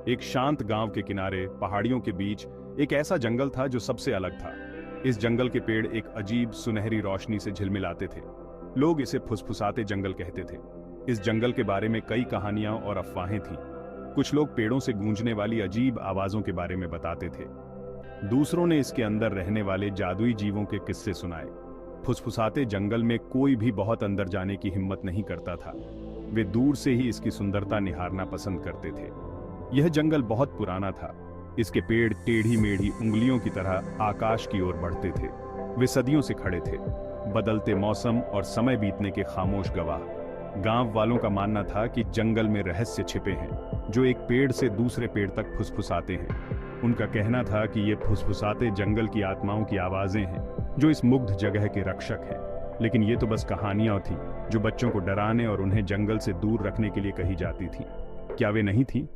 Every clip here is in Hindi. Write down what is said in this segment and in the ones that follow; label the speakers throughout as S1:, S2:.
S1: एक शांत गांव के किनारे पहाड़ियों के बीच एक ऐसा जंगल था जो सबसे अलग था। इस जंगल के पेड़ एक अजीब सुनहरी रोशनी से झिलमिलाते थे। लोग इसे फुसफुसाते जंगल कहते थे। इस जंगल के बारे में कई कहानियां और अफवाहें थीं। कुछ लोग पेड़ों से गूंजने वाली अजीब आवाजों के बारे में बताते थे। दूसरों ने इसके अंदर रहने वाले जादुई जीवों के किस्से सुनाए। फुसफुसाते जंगल में कोई भी बहुत अंदर जाने की हिम्मत नहीं करता था। वे दूर से ही इसकी सुंदरता निहारना पसंद करते थे। यह जंगल बहुत पुराना था। इसके पेड़ टेढ़ी मेढ़ी उंगलियों की तरह आकाश की ओर बढ़ते थे। वे सदियों से खड़े थे, बदलते मौसम और समय बीतने के खामोश गवाह। गांव वालों का मानना था कि जंगल में रहस्य छिपे हैं जो एक पेड़ से दूसरे पेड़ तक फुसफुसाते हैं। उनका कहना था कि ये फुसफुसाते जंगल की आत्माओं की आवाजें हैं जो इस मुग्ध जगह के रक्षक हैं। लेकिन ये तो बस कहानियां थीं जो बच्चों को डराने और उन्हें जंगल से दूर रखने के लिए कही जाती थी। क्या वे नहीं थी?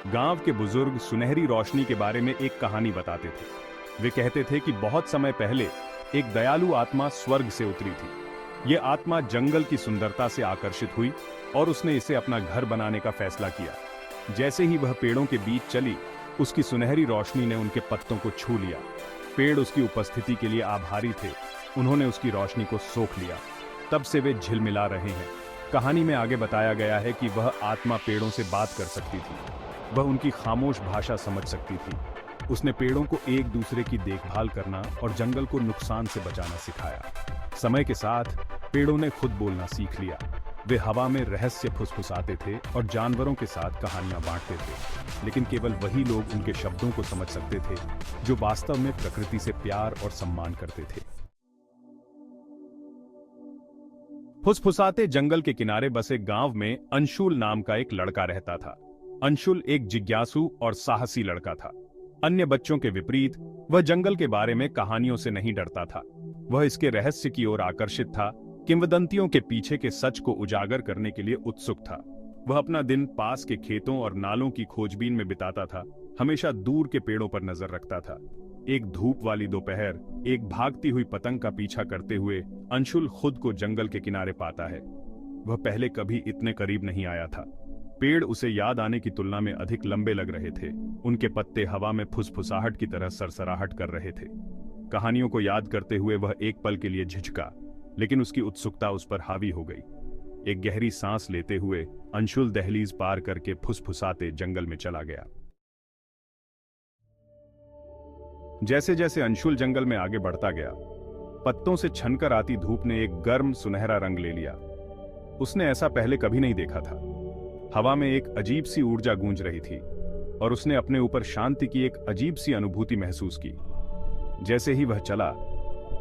S1: गांव के बुजुर्ग सुनहरी रोशनी के बारे में एक कहानी बताते थे। वे कहते थे कि बहुत समय पहले एक दयालु आत्मा स्वर्ग से उतरी थी। यह आत्मा जंगल की सुंदरता से आकर्षित हुई और उसने इसे अपना घर बनाने का फैसला किया। जैसे ही वह पेड़ों के बीच चली, उसकी सुनहरी रोशनी ने उनके पत्तों को छू लिया। पेड़ उसकी उपस्थिति के लिए आभारी थे। उन्होंने उसकी रोशनी को सोख लिया। तब से वे झिलमिला रहे हैं। कहानी में आगे बताया गया है कि वह आत्मा पेड़ों से बात कर सकती थी। वह उनकी खामोश भाषा समझ सकती थी। उसने पेड़ों को एक दूसरे की देखभाल करना और जंगल को नुकसान से बचाना सिखाया। समय के साथ पेड़ों ने खुद बोलना सीख लिया। वे हवा में रहस्य फुसफुसाते थे और जानवरों के साथ कहानियां बांटते थे। लेकिन केवल वही लोग उनके शब्दों को समझ सकते थे जो वास्तव में प्रकृति से प्यार और सम्मान करते थे। फुसफुसाते जंगल के किनारे बसे गांव में अंशुल नाम का एक लड़का रहता था। अंशुल एक जिज्ञासु और साहसी लड़का था। अन्य बच्चों के विपरीत वह जंगल के बारे में कहानियों से नहीं डरता था। वह इसके रहस्य की ओर आकर्षित था। किंवदंतियों के पीछे के सच को उजागर करने के लिए उत्सुक था। वह अपना दिन पास के खेतों और नालों की खोजबीन में बिताता था। हमेशा दूर के पेड़ों पर नजर रखता था। एक धूप वाली दोपहर एक भागती हुई पतंग का पीछा करते हुए अंशुल खुद को जंगल के किनारे पाता है। वह पहले कभी इतने करीब नहीं आया था। पेड़ उसे याद आने की तुलना में अधिक लंबे लग रहे थे। उनके पत्ते हवा में फुसफुसाहट की तरह सरसराहट कर रहे थे। कहानियों को याद करते हुए वह एक पल के लिए झिझका, लेकिन उसकी उत्सुकता उस पर हावी हो गई। एक गहरी सांस लेते हुए अंशुल दहलीज पार करके फुसफुसाते जंगल में चला गया। जैसे जैसे अंशुल जंगल में आगे बढ़ता गया, पत्तों से छनकर आती धूप ने एक गर्म सुनहरा रंग ले लिया। उसने ऐसा पहले कभी नहीं देखा था। हवा में एक अजीब सी ऊर्जा गूंज रही थी और उसने अपने ऊपर शांति की एक अजीब सी अनुभूति महसूस की। जैसे ही वह चला,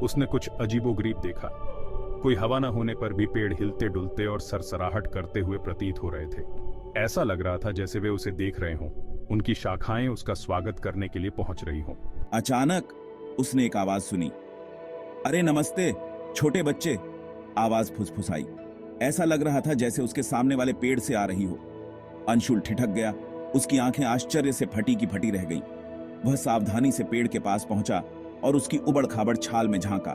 S1: उसने कुछ अजीबोगरीब देखा। कोई हवा न होने पर भी पेड़ हिलते डुलते और सरसराहट करते हुए प्रतीत हो रहे थे। ऐसा लग रहा था जैसे वे उसे देख रहे हों। उनकी शाखाएं उसका स्वागत करने के लिए पहुंच रही हों।
S2: अचानक उसने एक आवाज सुनी, अरे नमस्ते छोटे बच्चे। आवाज फुसफुसाई। ऐसा लग रहा था जैसे उसके सामने वाले पेड़ से आ रही हो। अंशुल ठिठक गया। उसकी आंखें आश्चर्य से फटी की फटी रह गईं। वह सावधानी से पेड़ के पास पहुंचा और उसकी उबड़ खाबड़ छाल में झांका।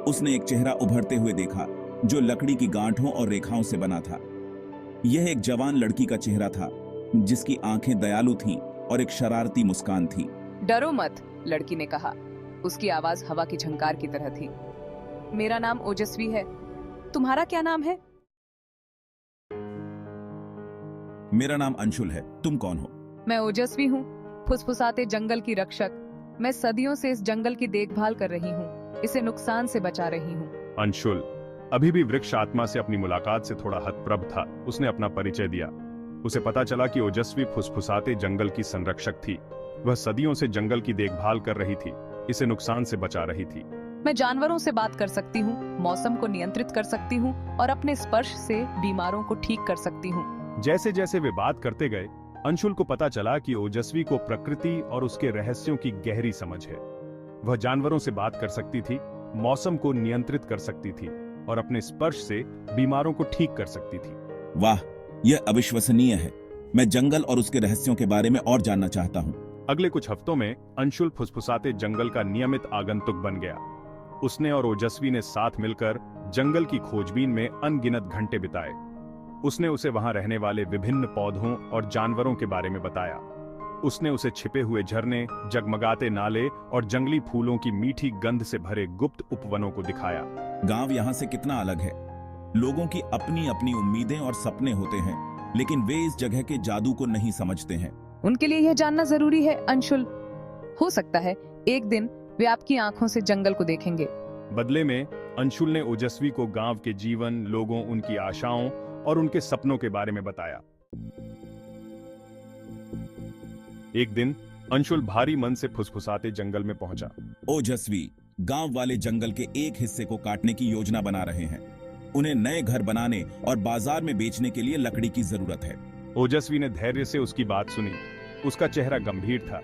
S2: उसने एक चेहरा उभरते हुए देखा जो लकड़ी की गांठों और रेखाओं से बना था। यह एक जवान लड़की का चेहरा था जिसकी आंखें दयालु थीं और एक शरारती मुस्कान थी।
S3: डरो मत, लड़की ने कहा। उसकी आवाज हवा की झंकार की तरह थी। मेरा नाम ओजस्वी है। तुम्हारा क्या नाम है?
S2: मेरा नाम अंशुल है। तुम कौन हो?
S3: मैं ओजस्वी हूँ, फुसफुसाते जंगल की रक्षक। मैं सदियों से इस जंगल की देखभाल कर रही हूँ, इसे नुकसान से बचा रही हूँ।
S1: अंशुल अभी भी वृक्ष आत्मा से अपनी मुलाकात से थोड़ा हतप्रभ था। उसने अपना परिचय दिया। उसे पता चला कि ओजस्वी फुसफुसाते जंगल की संरक्षक थी। वह सदियों से जंगल की देखभाल कर रही थी, इसे नुकसान से बचा रही थी।
S3: मैं जानवरों से बात कर सकती हूँ, मौसम को नियंत्रित कर सकती हूँ और अपने स्पर्श से बीमारों को ठीक कर सकती हूँ।
S1: जैसे जैसे वे बात करते गए, अंशुल को पता चला कि ओजस्वी को प्रकृति और उसके रहस्यों की गहरी समझ है। वह जानवरों से बात कर सकती थी, मौसम को नियंत्रित कर सकती थी और अपने स्पर्श से बीमारों को ठीक कर सकती थी।
S2: वाह, यह अविश्वसनीय है। मैं जंगल और उसके रहस्यों के बारे में और जानना चाहता हूँ।
S1: अगले कुछ हफ्तों में अंशुल फुसफुसाते जंगल का नियमित आगंतुक बन गया। उसने और ओजस्वी ने साथ मिलकर जंगल की खोजबीन में अनगिनत घंटे बिताए। उसने उसे वहां रहने वाले विभिन्न पौधों और जानवरों के बारे में बताया। उसने उसे छिपे हुए झरने, जगमगाते नाले और जंगली फूलों की मीठी गंध से भरे गुप्त उपवनों को दिखाया।
S2: गांव यहाँ से कितना अलग है। लोगों की अपनी अपनी उम्मीदें और सपने होते हैं, लेकिन वे इस जगह के जादू को नहीं समझते हैं।
S3: उनके लिए यह जानना जरूरी है अंशुल। हो सकता है एक दिन वे आपकी आंखों से जंगल को देखेंगे।
S1: बदले में अंशुल ने ओजस्वी को गांव के जीवन, लोगों, उनकी आशाओं और उनके सपनों के बारे में बताया। एक दिन अंशुल भारी मन से फुसफुसाते जंगल में पहुंचा।
S2: ओजस्वी, गांव वाले जंगल के एक हिस्से को काटने की योजना बना रहे हैं। उन्हें नए घर बनाने और बाजार में बेचने के लिए लकड़ी की जरूरत है।
S1: ओजस्वी ने धैर्य से उसकी बात सुनी। उसका चेहरा गंभीर था।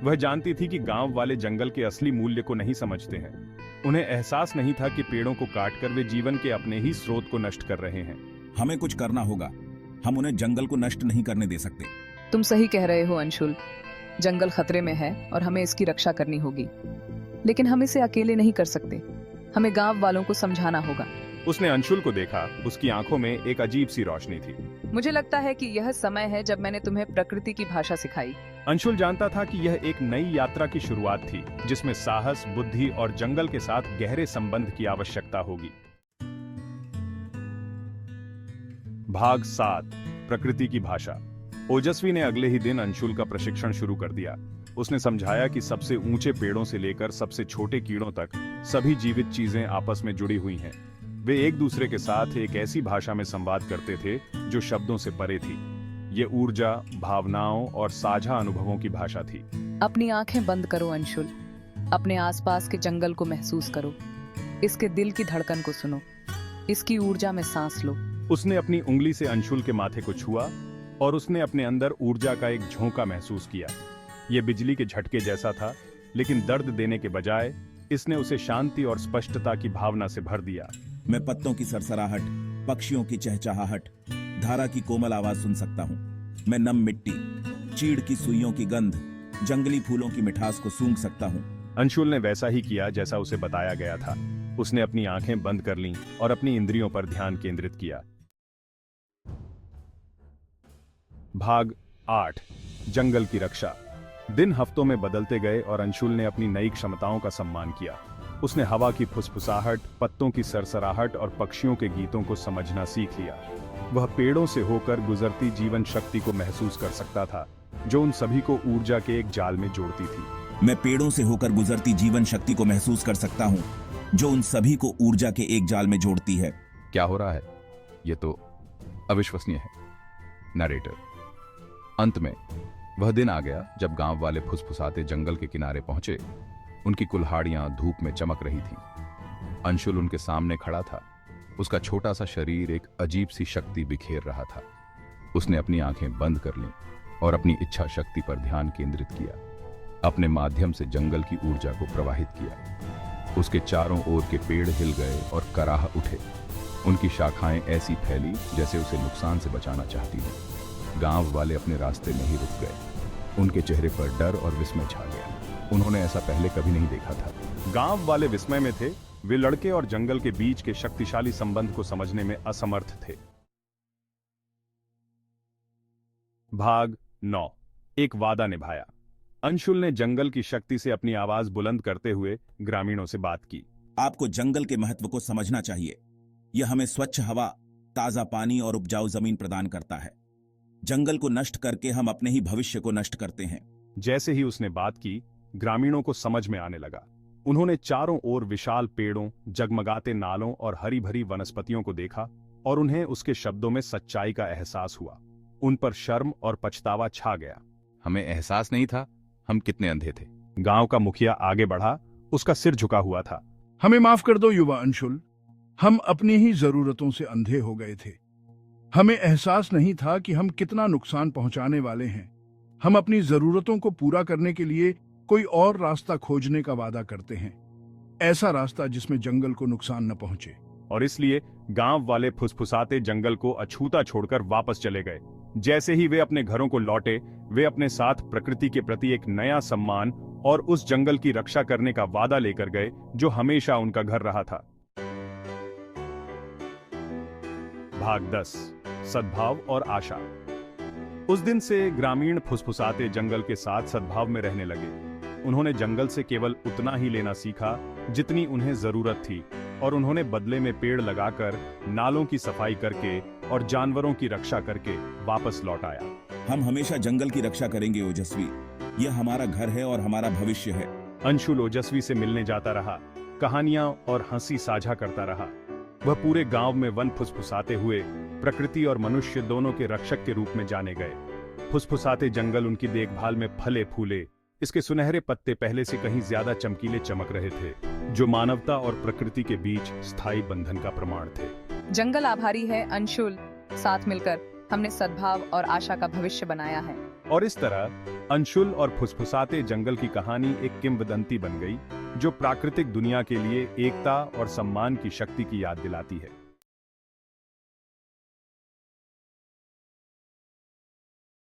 S1: वह जानती थी कि गांव वाले जंगल के असली मूल्य को नहीं समझते हैं। उन्हें एहसास नहीं था कि पेड़ों को काटकर वे जीवन के अपने ही स्रोत को नष्ट कर रहे हैं।
S2: हमें कुछ करना होगा। हम उन्हें जंगल को नष्ट नहीं करने दे सकते।
S3: तुम सही कह रहे हो अंशुल। जंगल खतरे में है और हमें इसकी रक्षा करनी होगी, लेकिन हम इसे अकेले नहीं कर सकते। हमें गांव वालों को समझाना होगा।
S1: उसने अंशुल को देखा। उसकी आंखों में एक अजीब सी रोशनी थी।
S3: मुझे लगता है कि यह समय है जब मैंने तुम्हें प्रकृति की भाषा सिखाई।
S1: अंशुल जानता था कि यह एक नई यात्रा की शुरुआत थी, जिसमें साहस, बुद्धि और जंगल के साथ गहरे संबंध की आवश्यकता होगी। भाग 7, प्रकृति की भाषा। ओजस्वी ने अगले ही दिन अंशुल का प्रशिक्षण शुरू कर दिया। उसने समझाया कि सबसे ऊंचे पेड़ों से लेकर सबसे छोटे कीड़ों तक सभी जीवित चीजें आपस में जुड़ी हुई हैं। वे एक दूसरे के साथ एक ऐसी भाषा में संवाद करते थे जो शब्दों से परे थी। ये ऊर्जा, भावनाओं और साझा अनुभवों की भाषा थी।
S3: अपनी आंखें बंद करो अंशुल। अपने आसपास के जंगल को महसूस करो। इसके दिल की धड़कन को सुनो। इसकी ऊर्जा में सांस लो।
S1: उसने अपनी उंगली से अंशुल के माथे को छुआ और उसने अपने अंदर ऊर्जा का एक झोंका महसूस किया। यह बिजली के झटके जैसा था, लेकिन दर्द देने के बजाय इसने उसे शांति और स्पष्टता की भावना से भर दिया।
S2: मैं पत्तों की सरसराहट, पक्षियों की चहचहाहट, धारा की कोमल आवाज सुन सकता हूँ। मैं नम मिट्टी, चीड़ की सुइयों की गंध, जंगली फूलों की मिठास को सूंघ सकता हूँ।
S1: अंशुल ने वैसा ही किया जैसा उसे बताया गया था। उसने अपनी आंखें बंद कर लीं और अपनी इंद्रियों पर ध्यान केंद्रित किया। भाग 8, जंगल की रक्षा। दिन हफ्तों में बदलते गए और अंशुल ने अपनी नई क्षमताओं का सम्मान किया। उसने हवा की फुसफुसाहट, पत्तों की सरसराहट और पक्षियों के गीतों को समझना सीख लिया। वह पेड़ों से होकर गुजरती जीवन शक्ति को महसूस कर सकता था, जो उन सभी को ऊर्जा के एक जाल में जोड़ती थी।
S2: मैं पेड़ों से होकर गुजरती जीवन शक्ति को महसूस कर सकता हूँ, जो उन सभी को ऊर्जा के एक जाल में जोड़ती है।
S4: क्या हो रहा है? ये तो अविश्वसनीय है। नरेटर। अंत में वह दिन आ गया जब गांव वाले फुसफुसाते जंगल के किनारे पहुंचे। उनकी कुल्हाड़ियां धूप में चमक रही थीं। अंशुल उनके सामने खड़ा था। उसका छोटा सा शरीर एक अजीब सी शक्ति बिखेर रहा था। उसने अपनी आंखें बंद कर लीं और अपनी इच्छा शक्ति पर ध्यान केंद्रित किया। अपने माध्यम से जंगल की ऊर्जा को प्रवाहित किया। उसके चारों ओर के पेड़ हिल गए और कराह उठे। उनकी शाखाएं ऐसी फैली जैसे उसे नुकसान से बचाना चाहती हों। गांव वाले अपने रास्ते में ही रुक गए। उनके चेहरे पर डर और विस्मय छा गया। उन्होंने ऐसा पहले कभी नहीं देखा था।
S1: गांव वाले विस्मय में थे। वे लड़के और जंगल के बीच के शक्तिशाली संबंध को समझने में असमर्थ थे। भाग 9, एक वादा निभाया। अंशुल ने जंगल की शक्ति से अपनी आवाज बुलंद करते हुए ग्रामीणों से बात की।
S2: आपको जंगल के महत्व को समझना चाहिए। यह हमें स्वच्छ हवा, ताजा पानी और उपजाऊ जमीन प्रदान करता है। जंगल को नष्ट करके हम अपने ही भविष्य को नष्ट करते हैं।
S1: जैसे ही उसने बात की, ग्रामीणों को समझ में आने लगा। उन्होंने चारों ओर विशाल पेड़ों, जगमगाते नालों और हरी भरी वनस्पतियों को देखा और उन्हें उसके शब्दों में सच्चाई का एहसास हुआ। उन पर शर्म और पछतावा छा गया।
S4: हमें एहसास नहीं था हम कितने अंधे थे।
S1: गांव का मुखिया आगे बढ़ा। उसका सिर झुका हुआ था।
S5: हमें माफ कर दो युवा अंशुल। हम अपनी ही जरूरतों से अंधे हो गए थे। हमें एहसास नहीं था कि हम कितना नुकसान पहुंचाने वाले हैं। हम अपनी जरूरतों को पूरा करने के लिए कोई और रास्ता खोजने का वादा करते हैं, ऐसा रास्ता जिसमें जंगल को नुकसान न पहुंचे।
S1: और इसलिए गांव वाले फुसफुसाते जंगल को अछूता छोड़कर वापस चले गए। जैसे ही वे अपने घरों को लौटे, वे अपने साथ प्रकृति के प्रति एक नया सम्मान और उस जंगल की रक्षा करने का वादा लेकर गए जो हमेशा उनका घर रहा था। भाग 10, सद्भाव और आशा। उस दिन से ग्रामीण फुसफुसाते जंगल के साथ सद्भाव में रहने लगे। उन्होंने जंगल से केवल उतना ही लेना सीखा जितनी उन्हें जरूरत थी, और उन्होंने बदले में पेड़ लगाकर, नालों की सफाई करके और जानवरों की रक्षा करके वापस लौट आया।
S2: हम हमेशा जंगल की रक्षा करेंगे ओजस्वी, यह हमारा घर है और हमारा भविष्य है।
S1: अंशुल ओजस्वी से मिलने जाता रहा, कहानियां और हंसी साझा करता रहा। वह पूरे गांव में वन फुसफुसाते हुए प्रकृति और मनुष्य दोनों के रक्षक के रूप में जाने गए। फुसफुसाते जंगल उनकी देखभाल में फले फूले। इसके सुनहरे पत्ते पहले से कहीं ज्यादा चमकीले चमक रहे थे, जो मानवता और प्रकृति के बीच स्थायी बंधन का प्रमाण थे।
S3: जंगल आभारी है अंशुल, साथ मिलकर हमने सद्भाव और आशा का भविष्य बनाया है।
S1: और इस तरह अंशुल और फुसफुसाते जंगल की कहानी एक किंवदंती बन गई, जो प्राकृतिक दुनिया के लिए एकता और सम्मान की शक्ति की याद दिलाती है।